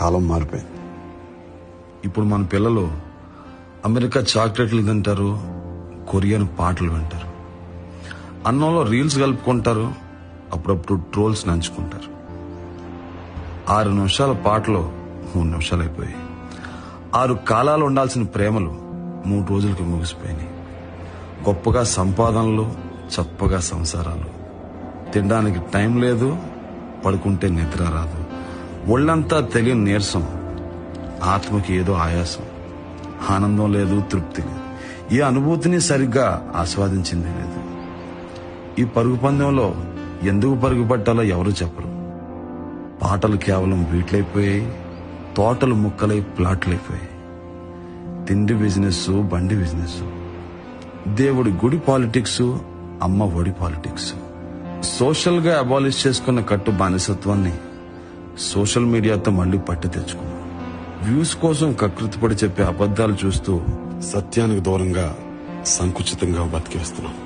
కాలం మారిపోయింది. ఇప్పుడు మన పిల్లలు అమెరికా చాక్లెట్లు తింటారు, కొరియన్ పాటలు వింటారు, అన్నంలో రీల్స్ కలుపుకుంటారు, అప్పుడప్పుడు ట్రోల్స్ నంచుకుంటారు. 6 నిమిషాల పాటలో 3 నిమిషాలు అయిపోయాయి. 6 కాలాలు ఉండాల్సిన ప్రేమలు 3 రోజులకి ముగిసిపోయినాయి. గొప్పగా సంపాదనలు, చప్పగా సంసారాలు. తినడానికి టైం లేదు, పడుకుంటే నిద్ర రాదు. ఒళ్ళంతా తెలియని నీరసం, ఆత్మకి ఏదో ఆయాసం. ఆనందం లేదు, తృప్తి లేదు. ఈ అనుభూతిని సరిగ్గా ఆస్వాదించింది లేదు. ఈ పరుగు పందెంలో ఎందుకు పరుగు పట్టాలో ఎవరు చెప్పరు. పాటలు కేవలం బీట్లైపోయాయి, తోటలు ముక్కలై ప్లాట్లైపోయాయి. తిండి బిజినెస్, బండి బిజినెస్, దేవుడి గుడి పాలిటిక్స్, అమ్మ ఒడి పాలిటిక్స్. సోషల్ గా అబాలిష్ చేసుకున్న కట్టు బానిసత్వాన్ని సోషల్ మీడియాతో మళ్లీ పట్టి తెచ్చుకున్నాం. వ్యూస్ కోసం కకృతిపడి చెప్పే అబద్ధాలు చూస్తూ సత్యానికి దూరంగా సంకుచితంగా బతికేస్తున్నాం.